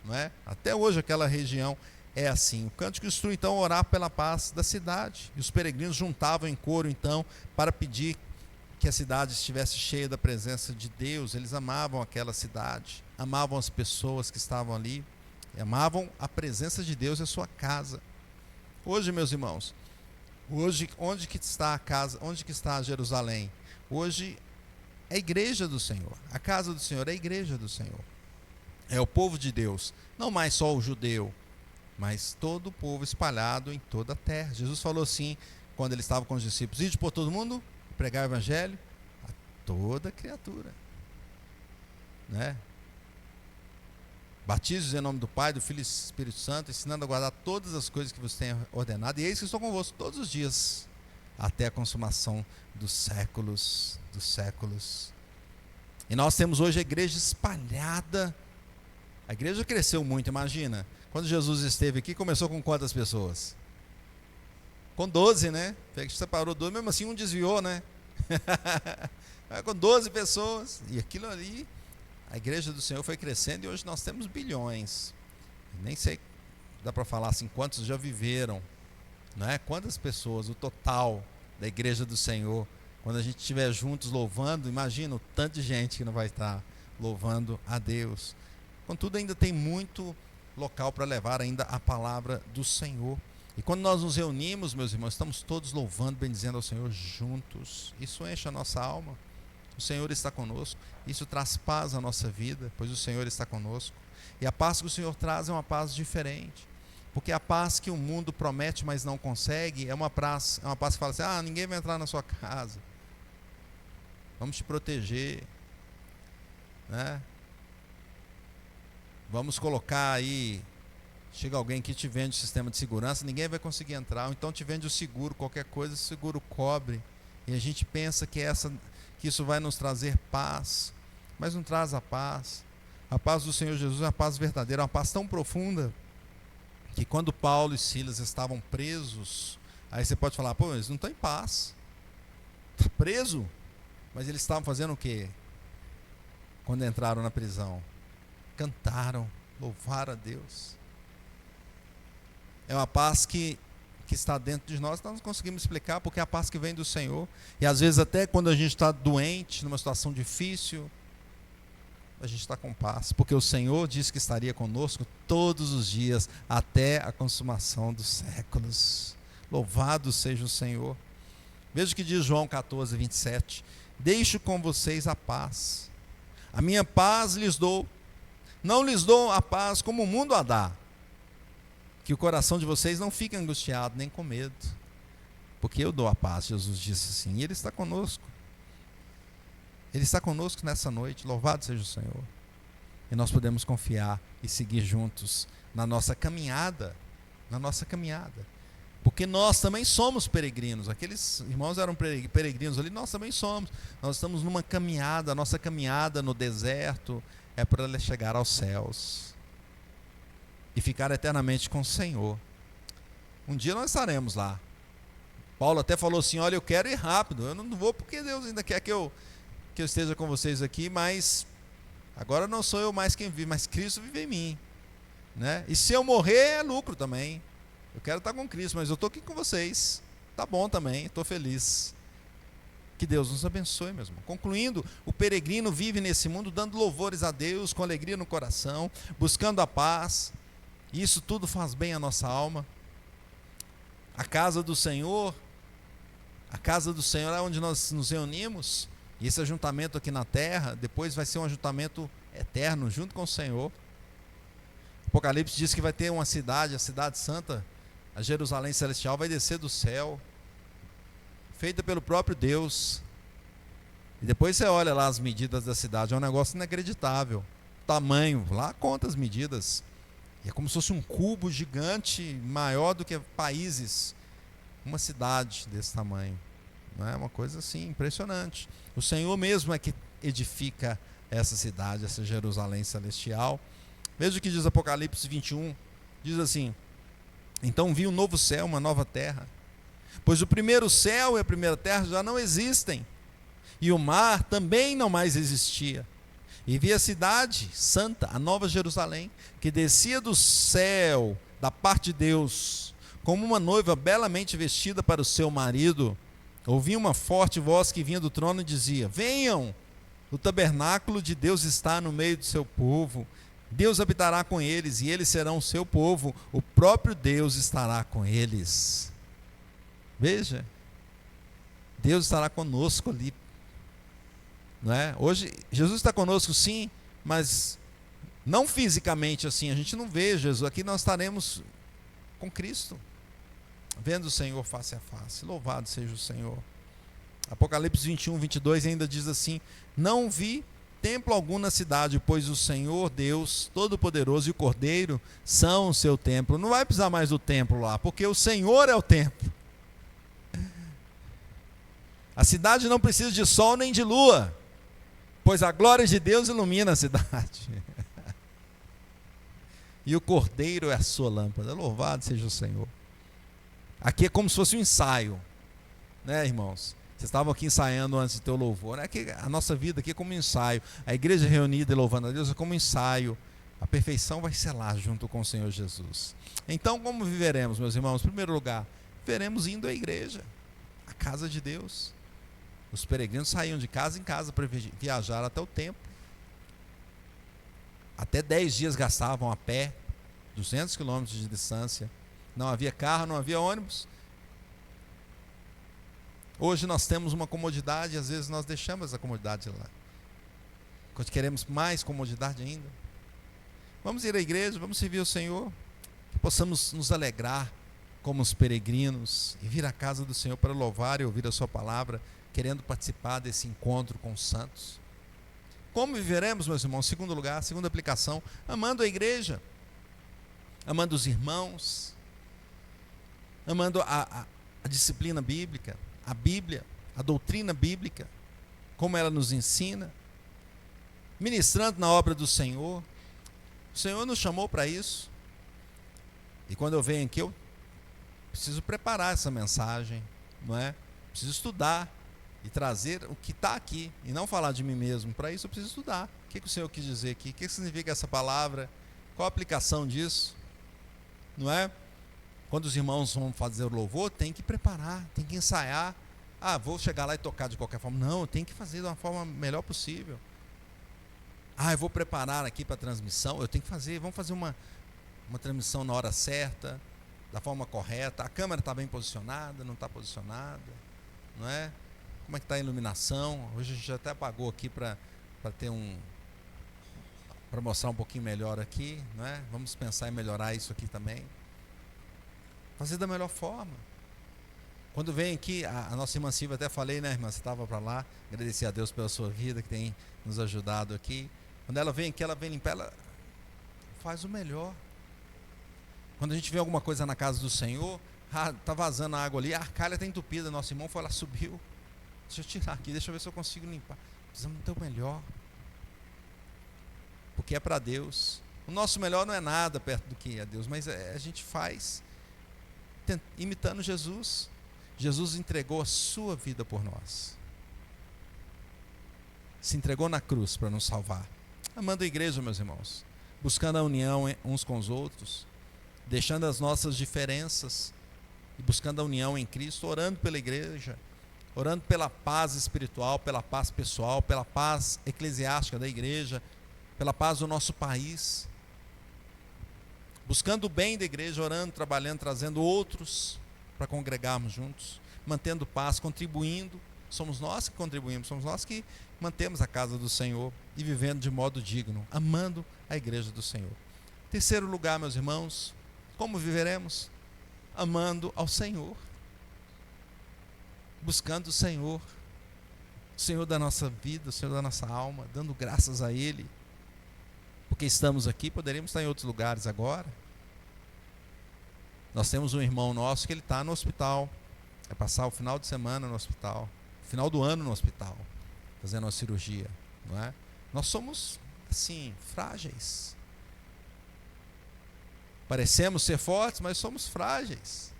não é? Até hoje aquela região é assim. O cântico instrui então a orar pela paz da cidade, e os peregrinos juntavam em coro então para pedir que a cidade estivesse cheia da presença de Deus. Eles amavam aquela cidade, amavam as pessoas que estavam ali, amavam a presença de Deus em sua casa. Hoje, meus irmãos, hoje, onde que está a casa? Onde que está Jerusalém? Hoje é a igreja do Senhor. A casa do Senhor é a igreja do Senhor. É o povo de Deus. Não mais só o judeu, mas todo o povo espalhado em toda a terra. Jesus falou assim, quando ele estava com os discípulos, ide por todo mundo, pregar o evangelho a toda criatura. Né? Batize-os em nome do Pai, do Filho e do Espírito Santo, ensinando a guardar todas as coisas que você tem ordenado. E eis que estou convosco todos os dias, até a consumação dos séculos dos séculos. E nós temos hoje a igreja espalhada. A igreja cresceu muito, imagina. Quando Jesus esteve aqui, começou com quantas pessoas? Com 12, né? Separou 12, mesmo assim um desviou, né? Com 12 pessoas. E aquilo ali, a igreja do Senhor foi crescendo e hoje nós temos bilhões. Nem sei, dá para falar assim, quantos já viveram, não é? Quantas pessoas, o total da igreja do Senhor, quando a gente estiver juntos louvando, imagina o tanto de gente que não vai estar louvando a Deus. Contudo, ainda tem muito local para levar ainda a palavra do Senhor. E quando nós nos reunimos, meus irmãos, estamos todos louvando, bendizendo ao Senhor juntos. Isso enche a nossa alma. O Senhor está conosco. Isso traz paz à nossa vida, pois o Senhor está conosco. E a paz que o Senhor traz é uma paz diferente. Porque a paz que o mundo promete, mas não consegue, é uma paz que fala assim, ninguém vai entrar na sua casa. Vamos te proteger. Né? Vamos colocar aí, chega alguém que te vende o sistema de segurança, ninguém vai conseguir entrar, ou então te vende o seguro, qualquer coisa, o seguro cobre, e a gente pensa que isso vai nos trazer paz, mas não traz a paz. A paz do Senhor Jesus é uma paz verdadeira, uma paz tão profunda, que quando Paulo e Silas estavam presos, aí você pode falar, eles não estão em paz, está preso, mas eles estavam fazendo o quê? Quando entraram na prisão, cantaram, louvaram a Deus. É uma paz que está dentro de nós, nós não conseguimos explicar, porque é a paz que vem do Senhor. E às vezes até quando a gente está doente, numa situação difícil, a gente está com paz, porque o Senhor disse que estaria conosco todos os dias, até a consumação dos séculos. Louvado seja o Senhor. Veja o que diz João 14, 27. Deixo com vocês a paz. A minha paz lhes dou. Não lhes dou a paz como o mundo a dá. Que o coração de vocês não fique angustiado, nem com medo. Porque eu dou a paz, Jesus disse assim. E Ele está conosco. Ele está conosco nessa noite, louvado seja o Senhor. E nós podemos confiar e seguir juntos na nossa caminhada, porque nós também somos peregrinos. Aqueles irmãos eram peregrinos ali, nós também somos. Nós estamos numa caminhada, a nossa caminhada no deserto é para chegar aos céus e ficar eternamente com o Senhor. Um dia nós estaremos lá. Paulo até falou assim, olha, eu quero ir rápido, eu não vou porque Deus ainda quer que eu esteja com vocês aqui, mas agora não sou eu mais quem vive, mas Cristo vive em mim, né? E se eu morrer é lucro também. Eu quero estar com Cristo, mas eu estou aqui com vocês. Tá bom também, estou feliz. Que Deus nos abençoe, meu irmão. Concluindo, o peregrino vive nesse mundo dando louvores a Deus, com alegria no coração, buscando a paz. E isso tudo faz bem à nossa alma. A casa do Senhor é onde nós nos reunimos. E esse ajuntamento aqui na terra, depois vai ser um ajuntamento eterno, junto com o Senhor. Apocalipse diz que vai ter uma cidade, a cidade santa, a Jerusalém celestial, vai descer do céu, feita pelo próprio Deus. E depois você olha lá as medidas da cidade, é um negócio inacreditável. Tamanho, lá conta as medidas. E é como se fosse um cubo gigante, maior do que países. Uma cidade desse tamanho. Não é uma coisa assim, impressionante. O Senhor mesmo é que edifica essa cidade, essa Jerusalém celestial. Veja o que diz Apocalipse 21. Diz assim: então vi um novo céu, uma nova terra, pois o primeiro céu e a primeira terra já não existem, e o mar também não mais existia. E vi a cidade santa, a nova Jerusalém, que descia do céu, da parte de Deus, como uma noiva belamente vestida para o seu marido. Ouvi uma forte voz que vinha do trono e dizia: venham, o tabernáculo de Deus está no meio do seu povo. Deus habitará com eles e eles serão o seu povo. O próprio Deus estará com eles. Veja, Deus estará conosco ali, não é? Hoje Jesus está conosco sim, mas não fisicamente assim, a gente não vê Jesus. Aqui nós estaremos com Cristo, vendo o Senhor face a face. Louvado seja o Senhor. Apocalipse 21, 22 ainda diz assim: não vi templo algum na cidade, pois o Senhor Deus Todo-Poderoso e o Cordeiro são o seu templo. Não vai precisar mais do templo lá, porque o Senhor é o templo. A cidade não precisa de sol nem de lua, pois a glória de Deus ilumina a cidade. E o Cordeiro é a sua lâmpada. Louvado seja o Senhor. Aqui é como se fosse um ensaio, né, irmãos? Vocês estavam aqui ensaiando antes de ter o louvor, né? A nossa vida aqui é como um ensaio. A igreja reunida e louvando a Deus é como um ensaio. A perfeição vai ser lá junto com o Senhor Jesus. Então, como viveremos, meus irmãos? Em primeiro lugar, viveremos indo à igreja, à casa de Deus. Os peregrinos saíam de casa em casa para viajar até o templo. Até 10 dias gastavam a pé, 200 quilômetros de distância. Não havia carro, não havia ônibus. Hoje nós temos uma comodidade, às vezes nós deixamos essa comodidade lá. Quando queremos mais comodidade ainda. Vamos ir à igreja, vamos servir o Senhor, que possamos nos alegrar como os peregrinos e vir à casa do Senhor para louvar e ouvir a sua palavra, querendo participar desse encontro com os santos. Como viveremos, meus irmãos? Segundo lugar, segunda aplicação, amando a igreja, amando os irmãos, amando a disciplina bíblica, a Bíblia, a doutrina bíblica, como ela nos ensina, ministrando na obra do Senhor. O Senhor nos chamou para isso. E quando eu venho aqui, eu preciso preparar essa mensagem, não é? Preciso estudar e trazer o que está aqui, e não falar de mim mesmo. Para isso eu preciso estudar. O que o Senhor quis dizer aqui? O que significa essa palavra? Qual a aplicação disso? Não é? Quando os irmãos vão fazer o louvor, tem que preparar, tem que ensaiar. Ah, vou chegar lá e tocar de qualquer forma. Não, tem que fazer de uma forma melhor possível. Ah, eu vou preparar aqui para a transmissão. Eu tenho que fazer, vamos fazer uma transmissão na hora certa, da forma correta. A câmera está bem posicionada, não está posicionada, não é? Como é que está a iluminação? Hoje a gente até apagou aqui para ter para mostrar um pouquinho melhor aqui, não é? Vamos pensar em melhorar isso aqui também. Fazer da melhor forma. Quando vem aqui, a nossa irmã Silvia, até falei, né, irmã, você estava para lá, agradecer a Deus pela sua vida, que tem nos ajudado aqui. Quando ela vem aqui, ela vem limpar, ela faz o melhor. Quando a gente vê alguma coisa na casa do Senhor, tá vazando a água ali, a arcalha está entupida, nosso irmão foi lá, subiu, deixa eu tirar aqui, deixa eu ver se eu consigo limpar. Precisamos do teu melhor, porque é para Deus. O nosso melhor não é nada perto do que é Deus, mas a gente faz imitando Jesus. Jesus entregou a sua vida por nós, se entregou na cruz para nos salvar, amando a igreja, meus irmãos, buscando a união uns com os outros, deixando as nossas diferenças e buscando a união em Cristo, orando pela igreja, orando pela paz espiritual, pela paz pessoal, pela paz eclesiástica da igreja, pela paz do nosso país, buscando o bem da igreja, orando, trabalhando, trazendo outros para congregarmos juntos, mantendo paz, contribuindo. Somos nós que contribuímos, somos nós que mantemos a casa do Senhor e vivendo de modo digno, amando a igreja do Senhor. Terceiro lugar, meus irmãos, como viveremos? Amando ao Senhor, buscando o Senhor da nossa vida, o Senhor da nossa alma, dando graças a Ele, porque estamos aqui, poderíamos estar em outros lugares agora. Nós temos um irmão nosso que ele está no hospital, vai passar o final de semana no hospital, final do ano no hospital, fazendo uma cirurgia, não é? Nós somos assim, frágeis. Parecemos ser fortes, mas somos frágeis.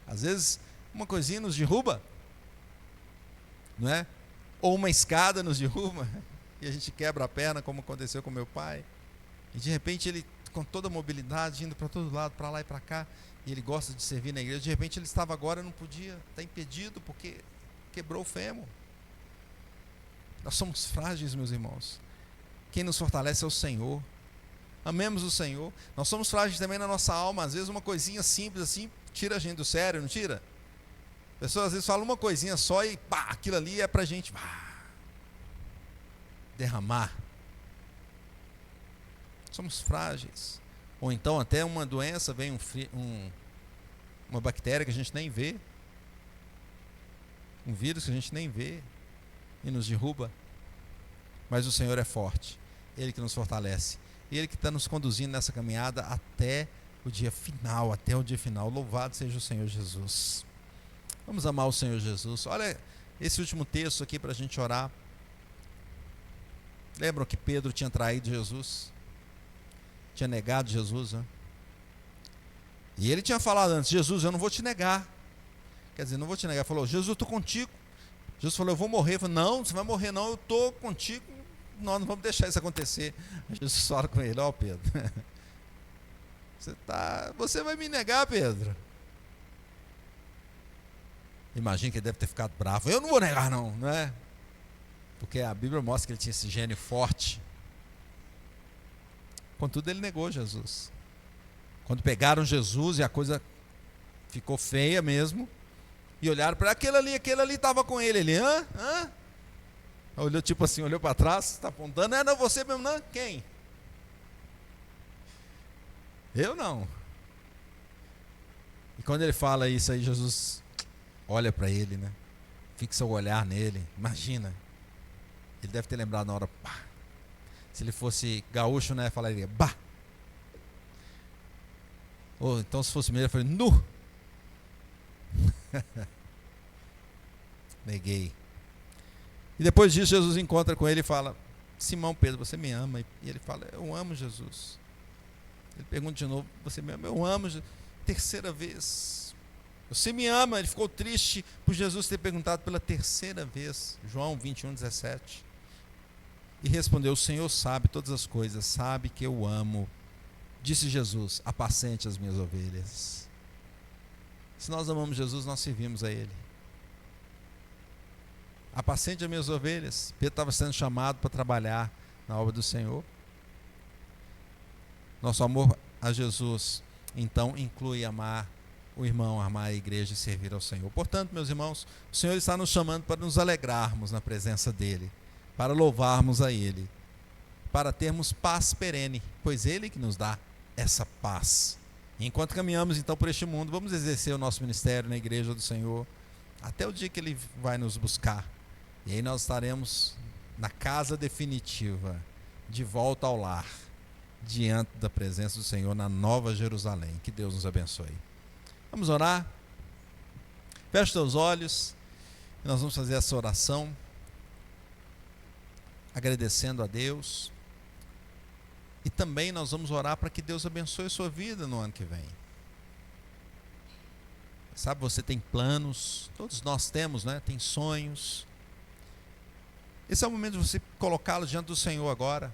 Às vezes uma coisinha nos derruba, não é? Ou uma escada nos derruba e a gente quebra a perna, como aconteceu com meu pai. E de repente ele, com toda a mobilidade, indo para todo lado, para lá e para cá, e ele gosta de servir na igreja, de repente ele estava agora, não podia, está impedido porque quebrou o fêmur. Nós somos frágeis, meus irmãos. Quem nos fortalece é o Senhor. Amemos o Senhor. Nós somos frágeis também na nossa alma. Às vezes uma coisinha simples assim tira a gente do sério, não tira? A pessoa às vezes fala uma coisinha só e pá, aquilo ali é pra gente derramar. Somos frágeis. Ou então até uma doença, vem uma bactéria que a gente nem vê, um vírus que a gente nem vê e nos derruba. Mas o Senhor é forte, Ele que nos fortalece, Ele que está nos conduzindo nessa caminhada até o dia final, Louvado seja o Senhor Jesus. Vamos amar o Senhor Jesus. Olha esse último texto aqui para a gente orar. Lembram que Pedro tinha traído Jesus? Tinha negado Jesus, né? E ele tinha falado antes: Jesus, eu não vou te negar. Quer dizer, não vou te negar. Ele falou: Jesus, eu estou contigo. Jesus falou: eu vou morrer. Ele falou: não, você vai morrer não, eu estou contigo. Nós não vamos deixar isso acontecer. Jesus fala com ele: ó, Pedro, você vai me negar, Pedro. Imagina que ele deve ter ficado bravo. Eu não vou negar não, não é? Porque a Bíblia mostra que ele tinha esse gênio forte. Contudo, ele negou Jesus. Quando pegaram Jesus e a coisa ficou feia mesmo, e olharam para aquele ali estava com ele. Ele, hã? Olhou tipo assim, olhou para trás, está apontando, não, você mesmo, não? Quem? Eu não. E quando ele fala isso aí, Jesus olha para ele, né? Fixa o olhar nele, imagina. Ele deve ter lembrado na hora, pá. Se ele fosse gaúcho, né, falaria, bah. Ou então se fosse mesmo, eu falei, nu. Neguei. E depois disso, Jesus encontra com ele e fala: Simão Pedro, você me ama? E ele fala: eu amo Jesus. Ele pergunta de novo: você me ama? Eu amo Jesus. Terceira vez: você me ama? Ele ficou triste por Jesus ter perguntado pela terceira vez. João 21:17. E respondeu: o Senhor sabe todas as coisas, sabe que eu amo. Disse Jesus: apacente as minhas ovelhas. Se nós amamos Jesus, nós servimos a Ele. Apacente as minhas ovelhas. Pedro estava sendo chamado para trabalhar na obra do Senhor. Nosso amor a Jesus, então, inclui amar o irmão, amar a igreja e servir ao Senhor. Portanto, meus irmãos, o Senhor está nos chamando para nos alegrarmos na presença dEle, para louvarmos a Ele, para termos paz perene, pois Ele que nos dá essa paz. E enquanto caminhamos então por este mundo, vamos exercer o nosso ministério na igreja do Senhor, até o dia que Ele vai nos buscar. E aí nós estaremos na casa definitiva, de volta ao lar, diante da presença do Senhor na Nova Jerusalém. Que Deus nos abençoe. Vamos orar? Feche teus olhos e nós vamos fazer essa oração, agradecendo a Deus. E também nós vamos orar para que Deus abençoe a sua vida no ano que vem. Sabe, você tem planos, todos nós temos, né? Tem sonhos. Esse é o momento de você colocá-los diante do Senhor agora.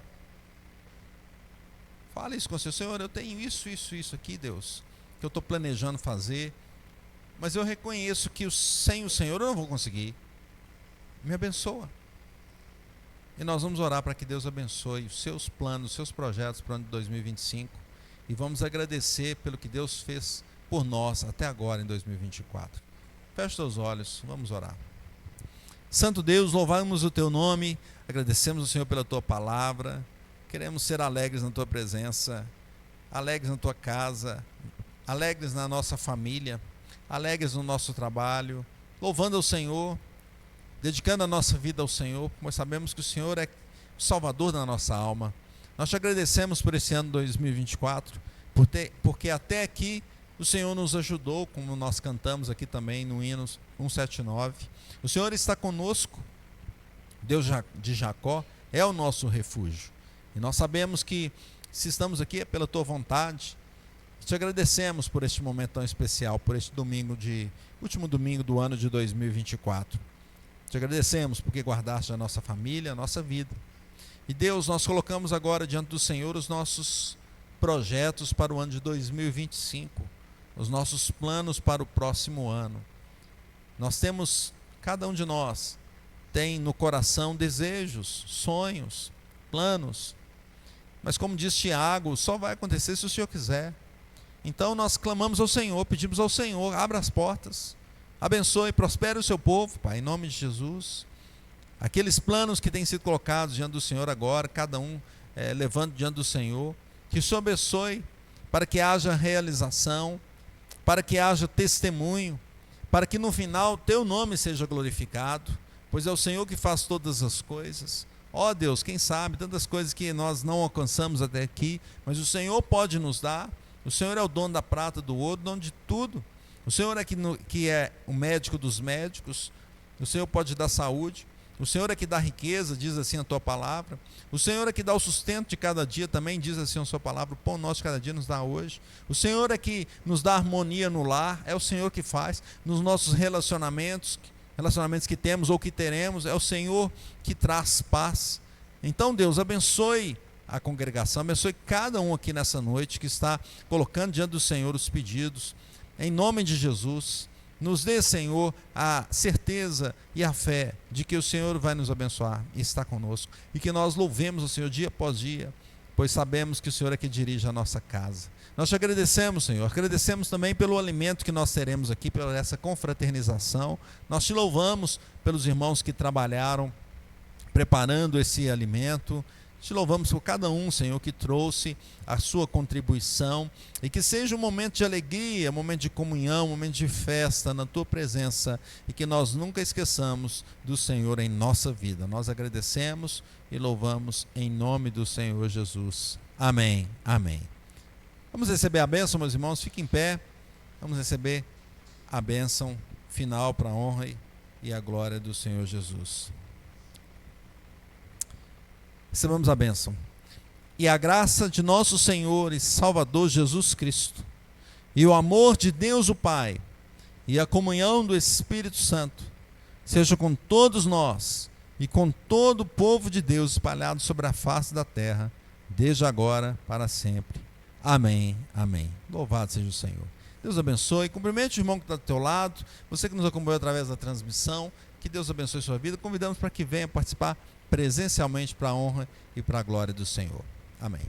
Fala isso com o Senhor. Senhor, eu tenho isso aqui, Deus, que eu estou planejando fazer, mas eu reconheço que sem o Senhor eu não vou conseguir. Me abençoa. E nós vamos orar para que Deus abençoe os seus planos, os seus projetos para o ano de 2025. E vamos agradecer pelo que Deus fez por nós até agora em 2024. Feche seus olhos, vamos orar. Santo Deus, louvamos o Teu nome, agradecemos ao Senhor pela Tua palavra, queremos ser alegres na Tua presença, alegres na Tua casa, alegres na nossa família, alegres no nosso trabalho, louvando ao Senhor, dedicando a nossa vida ao Senhor, pois sabemos que o Senhor é o Salvador da nossa alma. Nós te agradecemos por esse ano 2024, porque até aqui o Senhor nos ajudou, como nós cantamos aqui também no hino 179. O Senhor está conosco, Deus de Jacó é o nosso refúgio. E nós sabemos que se estamos aqui é pela Tua vontade. Te agradecemos por este momento tão especial, por este último domingo do ano de 2024. Te agradecemos porque guardaste a nossa família, a nossa vida. E Deus, nós colocamos agora diante do Senhor os nossos projetos para o ano de 2025, os nossos planos para o próximo ano. Nós temos, cada um de nós tem no coração desejos, sonhos, planos, mas como diz Tiago, só vai acontecer se o Senhor quiser. Então nós clamamos ao Senhor, pedimos ao Senhor, abra as portas, abençoe e prospere o seu povo, Pai, em nome de Jesus. Aqueles planos que têm sido colocados diante do Senhor agora, cada um levando diante do Senhor, que o Senhor abençoe para que haja realização, para que haja testemunho, para que no final Teu nome seja glorificado, pois é o Senhor que faz todas as coisas. Ó Deus, quem sabe, tantas coisas que nós não alcançamos até aqui, mas o Senhor pode nos dar. O Senhor é o dono da prata, do ouro, dono de tudo. O Senhor é que é o médico dos médicos. O Senhor pode dar saúde. O Senhor é que dá riqueza, diz assim a Tua palavra. O Senhor é que dá o sustento de cada dia, também diz assim a Sua palavra. O pão nosso de cada dia nos dá hoje. O Senhor é que nos dá harmonia no lar. É o Senhor que faz nos nossos relacionamentos que temos ou que teremos. É o Senhor que traz paz. Então, Deus, abençoe a congregação, abençoe cada um aqui nessa noite que está colocando diante do Senhor os pedidos. Em nome de Jesus, nos dê, Senhor, a certeza e a fé de que o Senhor vai nos abençoar e está conosco. E que nós louvemos o Senhor dia após dia, pois sabemos que o Senhor é que dirige a nossa casa. Nós te agradecemos, Senhor. Agradecemos também pelo alimento que nós teremos aqui, pela essa confraternização. Nós te louvamos pelos irmãos que trabalharam preparando esse alimento. Te louvamos por cada um, Senhor, que trouxe a sua contribuição, e que seja um momento de alegria, um momento de comunhão, um momento de festa na Tua presença, e que nós nunca esqueçamos do Senhor em nossa vida. Nós agradecemos e louvamos em nome do Senhor Jesus. Amém, amém. Vamos receber a bênção, meus irmãos, fiquem em pé. Vamos receber a bênção final para a honra e a glória do Senhor Jesus. Recebamos a bênção. E a graça de nosso Senhor e Salvador Jesus Cristo, e o amor de Deus o Pai, e a comunhão do Espírito Santo, seja com todos nós e com todo o povo de Deus espalhado sobre a face da terra, desde agora para sempre. Amém, amém. Louvado seja o Senhor. Deus abençoe. Cumprimente o irmão que está do teu lado, você que nos acompanhou através da transmissão, que Deus abençoe a sua vida. Convidamos para que venha participar presencialmente para a honra e para a glória do Senhor. Amém.